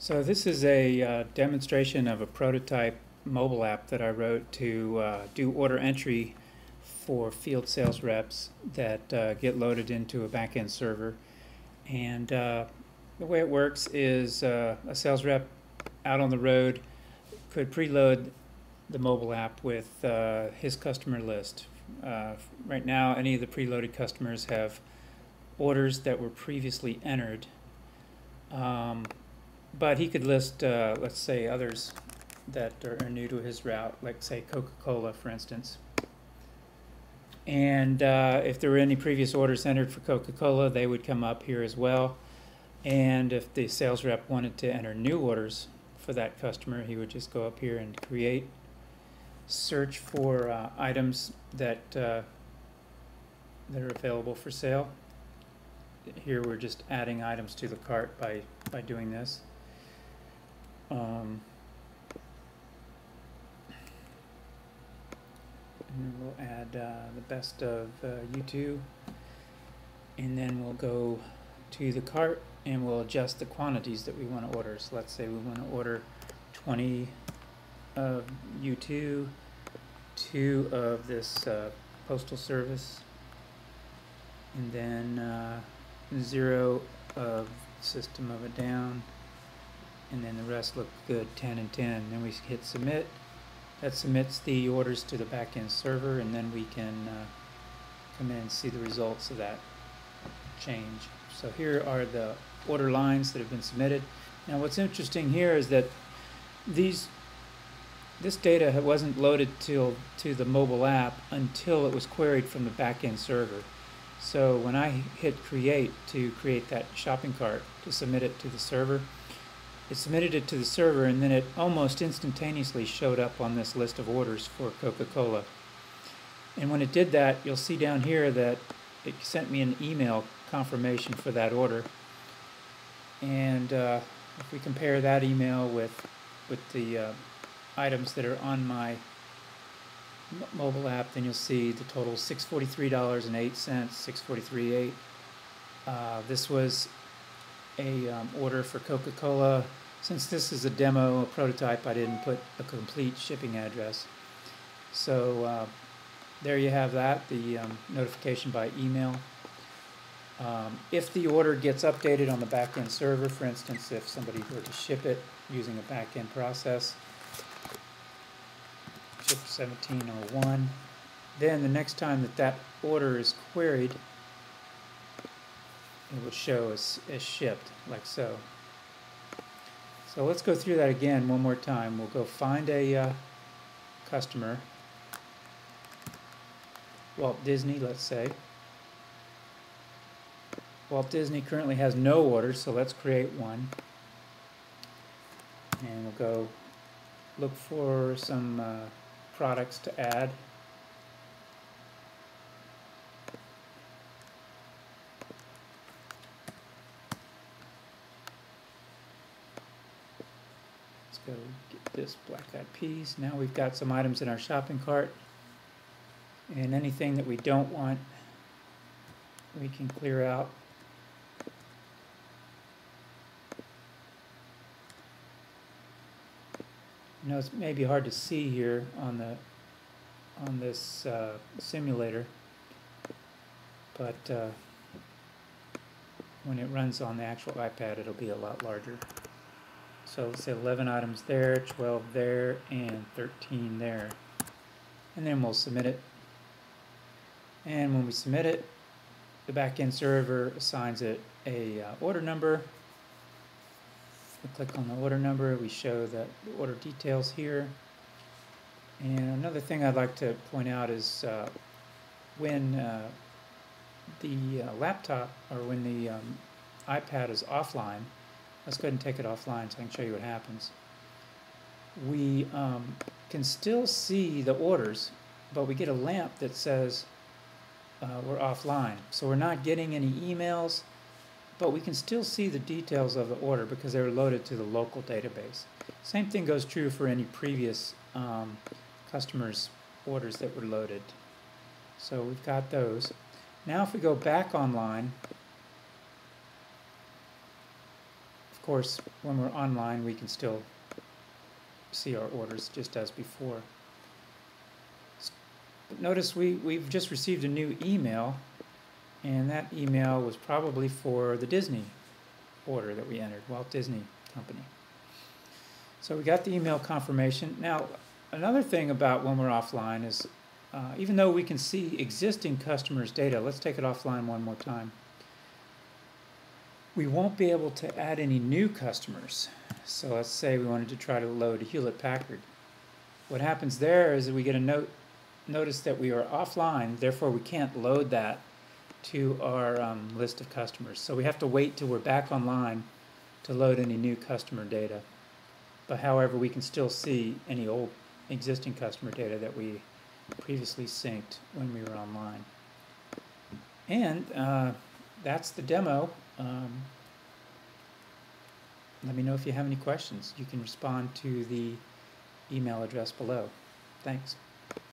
So this is a demonstration of a prototype mobile app that I wrote to do order entry for field sales reps that get loaded into a back-end server. And the way it works is a sales rep out on the road could preload the mobile app with his customer list. Right now, any of the preloaded customers have orders that were previously entered. But he could list, let's say, others that are new to his route, like, say, Coca-Cola, for instance. And if there were any previous orders entered for Coca-Cola, they would come up here as well. And if the sales rep wanted to enter new orders for that customer, he would just go up here and create, search for items that are available for sale. Here we're just adding items to the cart by doing this. And we'll add the best of U2, and then we'll go to the cart and we'll adjust the quantities that we want to order. So let's say we want to order 20 of U2, 2 of this postal service, and then 0 of System of a Down, and then the rest look good, 10 and 10. Then we hit submit. That submits the orders to the back-end server, and then we can come in and see the results of that change. So here are the order lines that have been submitted. Now what's interesting here is that this data wasn't loaded to the mobile app until it was queried from the back-end server. So when I hit create to create that shopping cart to submit it to the server, it submitted it to the server, and then it almost instantaneously showed up on this list of orders for Coca-Cola. And when it did that, you'll see down here that it sent me an email confirmation for that order. And if we compare that email with the items that are on my mobile app, then you'll see the total $643.08, $643.08. This was a order for Coca-Cola. Since this is a demo, a prototype, I didn't put a complete shipping address. So there you have that, the notification by email. If the order gets updated on the back-end server, for instance, if somebody were to ship it using a back-end process, ship 1701, then the next time that order is queried, it would show as shipped, like so. So let's go through that again one more time. We'll go find a customer, Walt Disney, let's say. Walt Disney currently has no orders, so let's create one. And we'll go look for some products to add. Go get this black-eyed peas. Now we've got some items in our shopping cart, and anything that we don't want we can clear out. You know, it's maybe hard to see here on this simulator, but when it runs on the actual iPad, it'll be a lot larger. So let's say 11 items there, 12 there, and 13 there. And then we'll submit it. And when we submit it, the back-end server assigns it a order number. We click on the order number, we show the order details here. And another thing I'd like to point out is when the laptop, or when the iPad is offline, let's go ahead and take it offline so I can show you what happens. We can still see the orders, but we get a lamp that says we're offline. So we're not getting any emails, but we can still see the details of the order because they were loaded to the local database. Same thing goes true for any previous customers' orders that were loaded. So we've got those. Now if we go back online, Of course, when we're online, we can still see our orders just as before. But notice we've just received a new email, and that email was probably for the Disney order that we entered, Walt Disney Company. So we got the email confirmation. Now, another thing about when we're offline is, even though we can see existing customers' data, let's take it offline one more time. We won't be able to add any new customers. So let's say we wanted to try to load a Hewlett-Packard. What happens there is that we get a notice that we are offline, therefore we can't load that to our list of customers. So we have to wait till we're back online to load any new customer data. But however, we can still see any old existing customer data that we previously synced when we were online. And that's the demo. Let me know if you have any questions. You can respond to the email address below. Thanks.